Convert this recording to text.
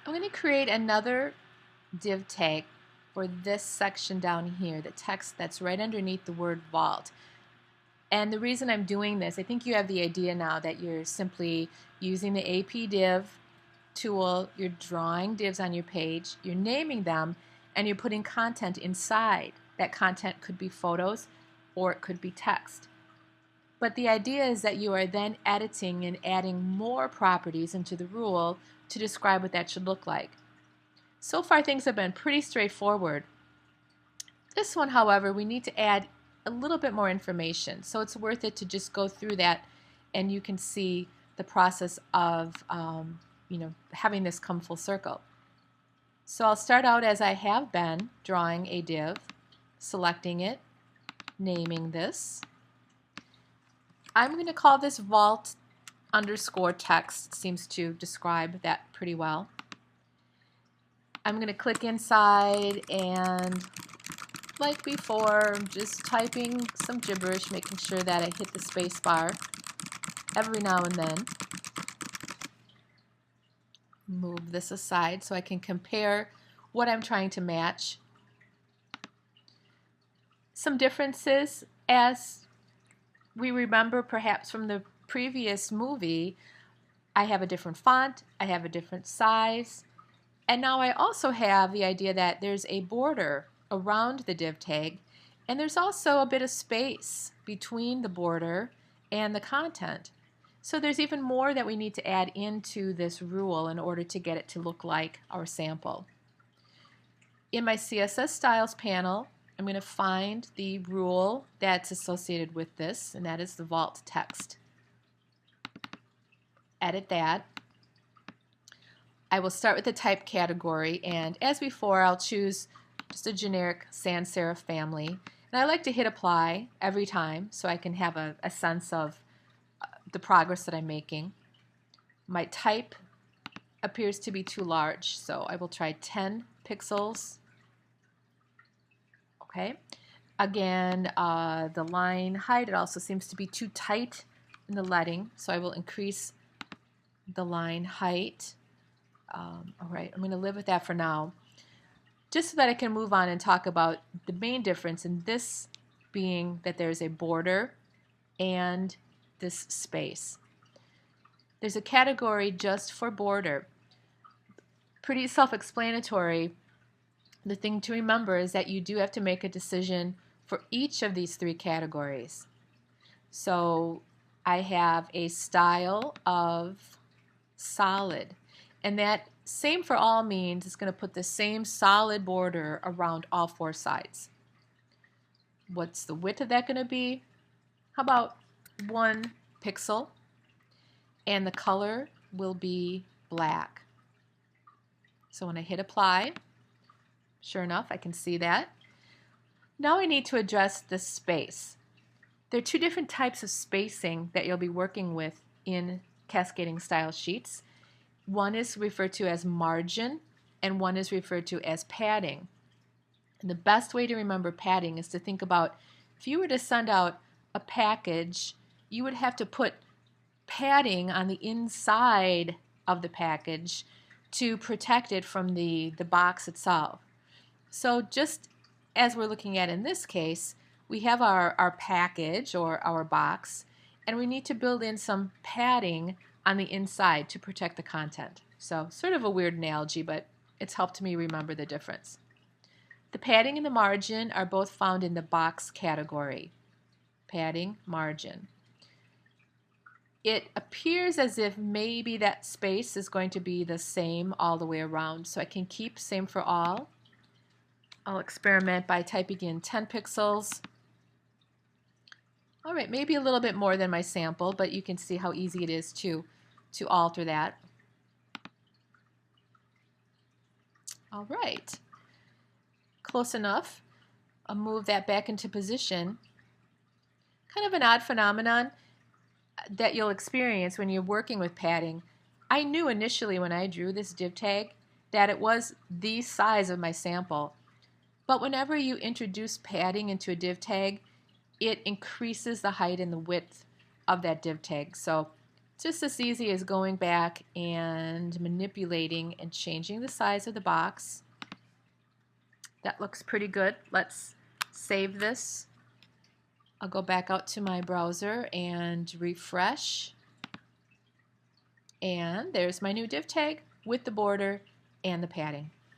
I'm going to create another div tag for this section down here, the text that's right underneath the word vault. And the reason I'm doing this, I think you have the idea now that you're simply using the AP div tool, you're drawing divs on your page, you're naming them, and you're putting content inside. That content could be photos or it could be text. But the idea is that you are then editing and adding more properties into the rule to describe what that should look like. So far things have been pretty straightforward. This one, however, we need to add a little bit more information, so it's worth it to just go through that and you can see the process of having this come full circle. So I'll start out as I have been, drawing a div, selecting it, naming this. I'm going to call this vault underscore text. Seems to describe that pretty well. I'm going to click inside and, like before, I'm just typing some gibberish, making sure that I hit the space bar every now and then. Move this aside so I can compare what I'm trying to match. Some differences, as we remember perhaps from the previous movie, I have a different font, I have a different size, and now I also have the idea that there's a border around the div tag, and there's also a bit of space between the border and the content. So there's even more that we need to add into this rule in order to get it to look like our sample. In my CSS Styles panel, I'm going to find the rule that's associated with this, and that is the vault text. Edit that. I will start with the type category, and as before, I'll choose just a generic sans serif family. And I like to hit apply every time so I can have a sense of the progress that I'm making. My type appears to be too large, so I will try 10 pixels. Okay. Again, the line height, it also seems to be too tight in the leading, so I will increase the line height. All right, I'm going to live with that for now, just so that I can move on and talk about the main difference in this being that there's a border and this space. There's a category just for border. Pretty self-explanatory. The thing to remember is that you do have to make a decision for each of these three categories. So I have a style of solid, and that same for all means it's going to put the same solid border around all four sides. What's the width of that going to be? How about 1 pixel? And the color will be black. So when I hit apply, sure enough, I can see that. Now I need to address the space. There are two different types of spacing that you'll be working with in cascading style sheets. One is referred to as margin, and one is referred to as padding. And the best way to remember padding is to think about if you were to send out a package, you would have to put padding on the inside of the package to protect it from the box itself. So just as we're looking at in this case, we have our package or our box, and we need to build in some padding on the inside to protect the content. So sort of a weird analogy, but it's helped me remember the difference. The padding and the margin are both found in the box category. Padding, margin. It appears as if maybe that space is going to be the same all the way around, so I can keep same for all. I'll experiment by typing in 10 pixels. All right, maybe a little bit more than my sample, but you can see how easy it is to alter that. All right, close enough. I'll move that back into position. Kind of an odd phenomenon that you'll experience when you're working with padding. I knew initially when I drew this div tag that it was the size of my sample. But whenever you introduce padding into a div tag, it increases the height and the width of that div tag. So Just as easy as going back and manipulating and changing the size of the box. That looks pretty good. Let's save this. I'll go back out to my browser and refresh. And there's my new div tag with the border and the padding.